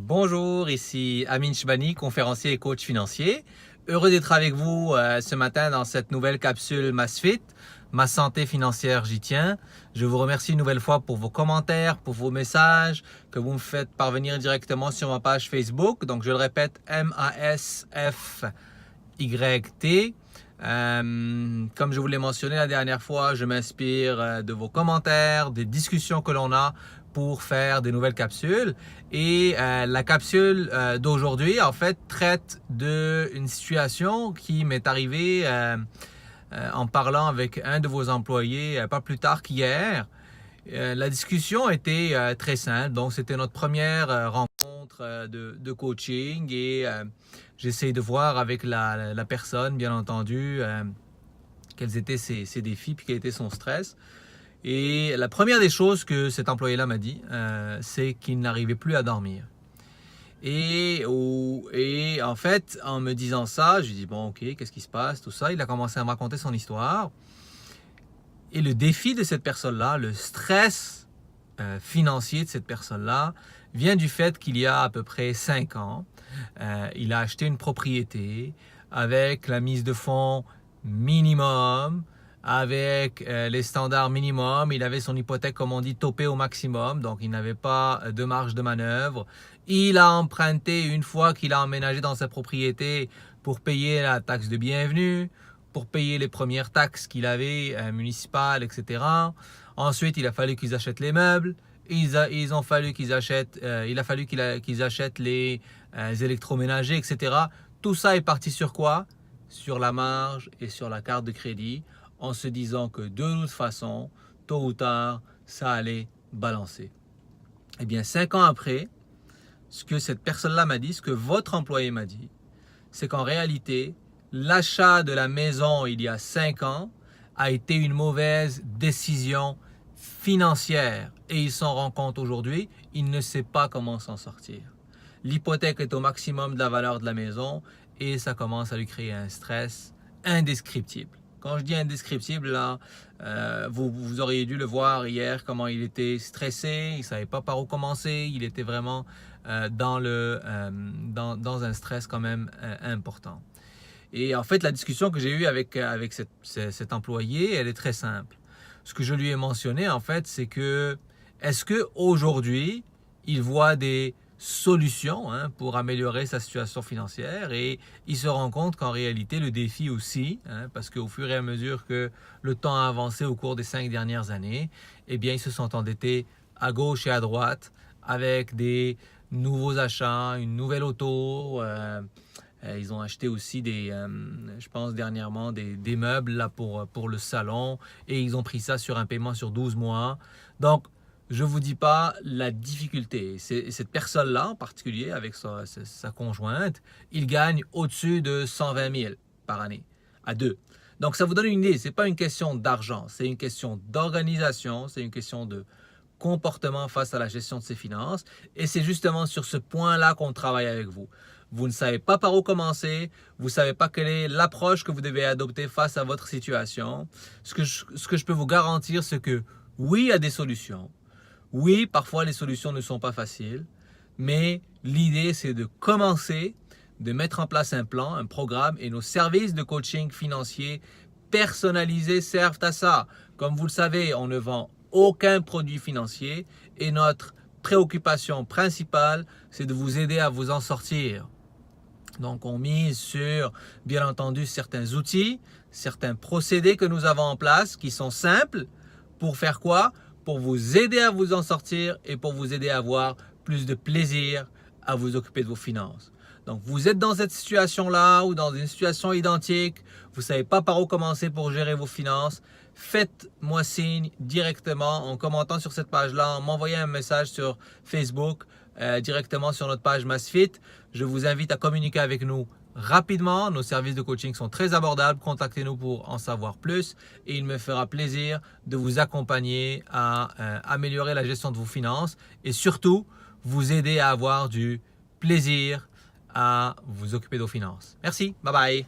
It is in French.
Bonjour, ici Amin Chbani, conférencier et coach financier. Heureux d'être avec vous ce matin dans cette nouvelle capsule MassFit, ma santé financière, j'y tiens. Je vous remercie une nouvelle fois pour vos commentaires, pour vos messages que vous me faites parvenir directement sur ma page Facebook. Donc je le répète, MassFYT. Comme je vous l'ai mentionné la dernière fois, je m'inspire de vos commentaires, des discussions que l'on a pour faire des nouvelles capsules. Et la capsule d'aujourd'hui, en fait, traite d'une situation qui m'est arrivée en parlant avec un de vos employés pas plus tard qu'hier. La discussion était très simple. Donc, c'était notre première rencontre de coaching et j'essaie de voir avec la personne, bien entendu, quels étaient ses défis puis quel était son stress. Et la première des choses que cet employé-là m'a dit, c'est qu'il n'arrivait plus à dormir. Et en fait, en me disant ça, je lui dis bon, ok, qu'est-ce qui se passe, tout ça. Il a commencé à me raconter son histoire. Et le défi de cette personne-là, le stress financier de cette personne-là, vient du fait qu'il y a à peu près 5 ans, il a acheté une propriété avec la mise de fonds minimum, avec les standards minimum. Il avait son hypothèque, comme on dit, topée au maximum, donc il n'avait pas de marge de manœuvre. Il a emprunté une fois qu'il a emménagé dans sa propriété pour payer la taxe de bienvenue, pour payer les premières taxes qu'il avait municipales, etc. Ensuite, il a fallu qu'ils achètent les meubles. Il a fallu qu'ils achètent les électroménagers, etc. Tout ça est parti sur quoi? Sur la marge et sur la carte de crédit, en se disant que de toute façon, tôt ou tard, ça allait balancer. Eh bien, 5 ans après, ce que cette personne-là m'a dit, ce que votre employé m'a dit, c'est qu'en réalité, l'achat de la maison il y a 5 ans a été une mauvaise décision financière. Et il s'en rend compte aujourd'hui, il ne sait pas comment s'en sortir. L'hypothèque est au maximum de la valeur de la maison et ça commence à lui créer un stress indescriptible. Quand je dis indescriptible, là, vous auriez dû le voir hier, comment il était stressé, il ne savait pas par où commencer, il était vraiment dans un stress quand même important. Et en fait, la discussion que j'ai eue avec cet employé, elle est très simple. Ce que je lui ai mentionné, en fait, c'est que est-ce qu'aujourd'hui, il voit des solutions pour améliorer sa situation financière et il se rend compte qu'en réalité, le défi aussi, parce qu'au fur et à mesure que le temps a avancé au cours des 5 dernières années, eh bien, ils se sont endettés à gauche et à droite avec des nouveaux achats, une nouvelle auto. Ils ont acheté aussi je pense dernièrement, des meubles là, pour le salon et ils ont pris ça sur un paiement sur 12 mois. Donc, je ne vous dis pas la difficulté. Cette personne-là en particulier, avec sa conjointe, il gagne au-dessus de 120 000 par année, à deux. Donc, ça vous donne une idée. Ce n'est pas une question d'argent, c'est une question d'organisation, c'est une question de comportement face à la gestion de ses finances. Et c'est justement sur ce point-là qu'on travaille avec vous. Vous ne savez pas par où commencer, vous ne savez pas quelle est l'approche que vous devez adopter face à votre situation. Ce que je peux vous garantir, c'est que oui, il y a des solutions. Oui, parfois les solutions ne sont pas faciles, mais l'idée c'est de commencer, de mettre en place un plan, un programme et nos services de coaching financier personnalisés servent à ça. Comme vous le savez, on ne vend aucun produit financier et notre préoccupation principale, c'est de vous aider à vous en sortir. Donc, on mise sur, bien entendu, certains outils, certains procédés que nous avons en place qui sont simples pour faire quoi? Pour vous aider à vous en sortir et pour vous aider à avoir plus de plaisir à vous occuper de vos finances. Donc, vous êtes dans cette situation-là ou dans une situation identique, vous ne savez pas par où commencer pour gérer vos finances, faites-moi signe directement en commentant sur cette page-là, en m'envoyant un message sur Facebook, directement sur notre page MassFit. Je vous invite à communiquer avec nous rapidement. Nos services de coaching sont très abordables. Contactez-nous pour en savoir plus et il me fera plaisir de vous accompagner à améliorer la gestion de vos finances et surtout vous aider à avoir du plaisir à vous occuper de vos finances. Merci, bye bye.